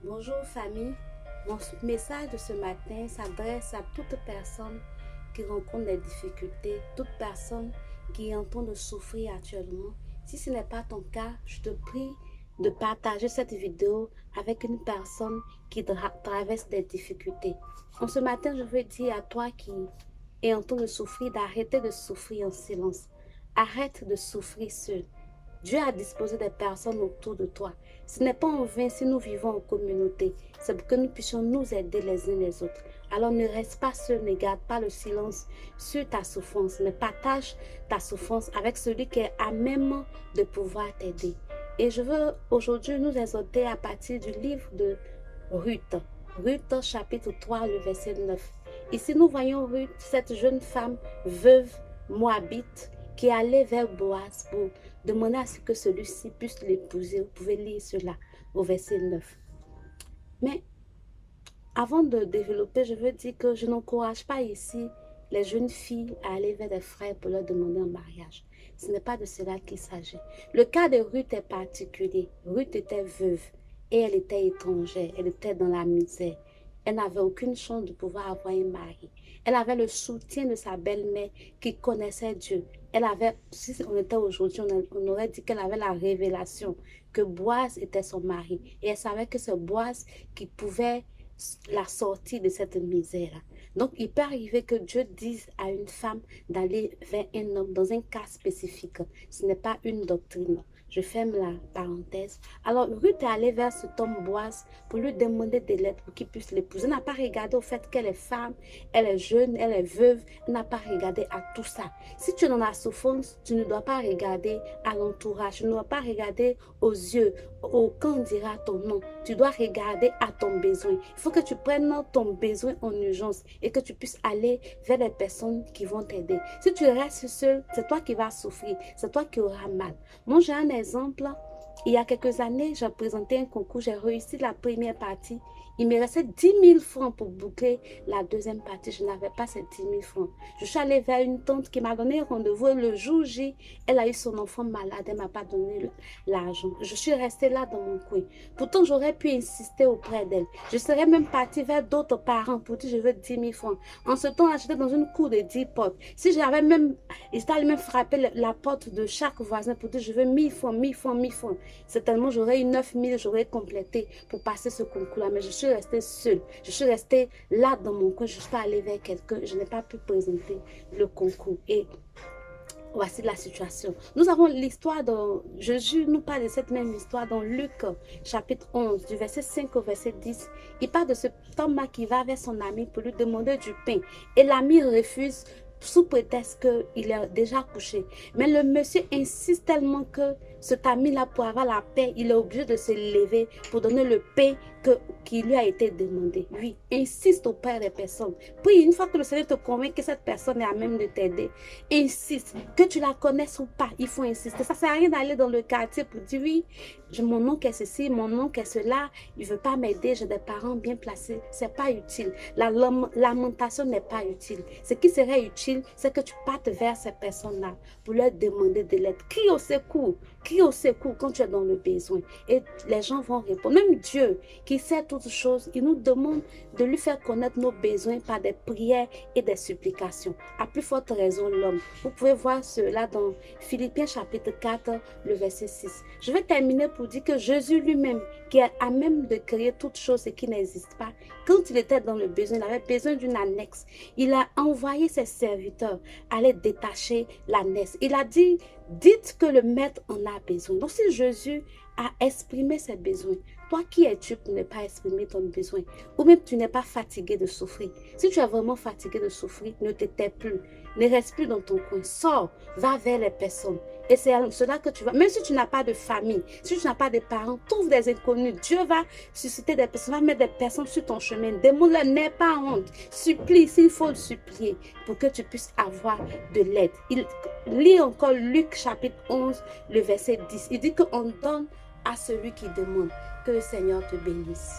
Bonjour famille, mon message de ce matin s'adresse à toute personne qui rencontre des difficultés, toute personne qui est en train de souffrir actuellement. Si ce n'est pas ton cas, je te prie de partager cette vidéo avec une personne qui traverse des difficultés. En ce matin, je veux dire à toi qui est en train de souffrir d'arrêter de souffrir en silence. Arrête de souffrir seul. Dieu a disposé des personnes autour de toi. Ce n'est pas en vain si nous vivons en communauté. C'est pour que nous puissions nous aider les uns les autres. Alors ne reste pas seul, ne garde pas le silence sur ta souffrance, mais partage ta souffrance avec celui qui est à même de pouvoir t'aider. Et je veux aujourd'hui nous exhorter à partir du livre de Ruth. Ruth chapitre 3, le verset 9. Ici nous voyons Ruth, cette jeune femme veuve moabite, qui allait vers Boaz pour demander à ce que celui-ci puisse l'épouser. Vous pouvez lire cela au verset 9. Mais avant de développer, je veux dire que je n'encourage pas ici les jeunes filles à aller vers des frères pour leur demander un mariage. Ce n'est pas de cela qu'il s'agit. Le cas de Ruth est particulier. Ruth était veuve et elle était étrangère. Elle était dans la misère. Elle n'avait aucune chance de pouvoir avoir un mari. Elle avait le soutien de sa belle-mère qui connaissait Dieu. Elle avait, si on était aujourd'hui, on aurait dit qu'elle avait la révélation que Boaz était son mari. Et elle savait que c'est Boaz qui pouvait la sortir de cette misère-là. Donc, il peut arriver que Dieu dise à une femme d'aller vers un homme dans un cas spécifique. Ce n'est pas une doctrine. Je ferme la parenthèse. Alors, Ruth est allée vers cet homme Boaz pour lui demander de l'aide pour qu'il puisse l'épouser. Elle n'a pas regardé au fait qu'elle est femme, elle est jeune, elle est veuve. Elle n'a pas regardé à tout ça. Si tu es dans la souffrance, tu ne dois pas regarder à l'entourage. Tu ne dois pas regarder aux yeux, au quand dira ton nom. Tu dois regarder à ton besoin. Il faut que tu prennes ton besoin en urgence et que tu puisses aller vers les personnes qui vont t'aider. Si tu restes seul, c'est toi qui vas souffrir. C'est toi qui auras mal. Moi, j'ai un exemple. Il y a quelques années, j'ai présenté un concours, j'ai réussi la première partie. Il me restait 10 000 francs pour boucler la deuxième partie. Je n'avais pas ces 10 000 francs. Je suis allée vers une tante qui m'a donné un rendez-vous. Le jour J, elle a eu son enfant malade. Elle ne m'a pas donné l'argent. Je suis restée là dans mon coin. Pourtant, j'aurais pu insister auprès d'elle. Je serais même partie vers d'autres parents pour dire je veux 10 000 francs. En ce temps, j'étais dans une cour de 10 portes. Si j'avais même, j'étais allée même frapper la porte de chaque voisin pour dire je veux 1000 francs, 1000 francs, 1000 francs. Certainement, j'aurais eu 9 000, j'aurais complété pour passer ce concours-là. Mais je suis restée seule. Je suis restée là dans mon coin. Je suis pas allée vers quelqu'un. Je n'ai pas pu présenter le concours. Et voici la situation. Nous avons l'histoire de Jésus nous parle de cette même histoire dans Luc chapitre 11 du verset 5 au verset 10. Il parle de ce homme-là qui va vers son ami pour lui demander du pain. Et l'ami refuse sous prétexte qu'il est déjà couché. Mais le monsieur insiste tellement que cet ami-là, pour avoir la paix, il est obligé de se lever pour donner le pain qui lui a été demandé. Lui insiste auprès des personnes. Puis, une fois que le Seigneur te convainc que cette personne est à même de t'aider, insiste. Que tu la connaisses ou pas, il faut insister. Ça ne sert à rien d'aller dans le quartier pour dire oui, mon oncle est ceci, mon oncle est cela, il ne veut pas m'aider, j'ai des parents bien placés. Ce n'est pas utile. La lamentation n'est pas utile. Ce qui serait utile, c'est que tu partes vers ces personnes-là pour leur demander de l'aide. Crie au secours. Crie au secours quand tu es dans le besoin. Et les gens vont répondre. Même Dieu, qui sait toutes choses, il nous demande de lui faire connaître nos besoins par des prières et des supplications. À plus forte raison, l'homme. Vous pouvez voir cela dans Philippiens chapitre 4, le verset 6. Je vais terminer pour dire que Jésus lui-même, qui est à même de créer toutes choses et qui n'existe pas, quand il était dans le besoin, il avait besoin d'une annexe. Il a envoyé ses serviteurs aller détacher l'annexe. Il a dit, dites que le maître en a besoin. Donc si Jésus a exprimé ses besoins, toi qui es-tu pour ne pas exprimer ton besoin? Ou même tu n'es pas fatigué de souffrir. Si tu es vraiment fatigué de souffrir, ne te tais plus. Ne reste plus dans ton coin. Sors, va vers les personnes. Et c'est cela que tu vas. Même si tu n'as pas de famille, si tu n'as pas de parents, trouve des inconnus. Dieu va susciter des personnes, va mettre des personnes sur ton chemin. Demande-leur, n'aie pas honte. Supplie s'il faut le supplier pour que tu puisses avoir de l'aide. Il lit encore Luc chapitre 11, le verset 10. Il dit qu'on donne à celui qui demande. Que le Seigneur te bénisse.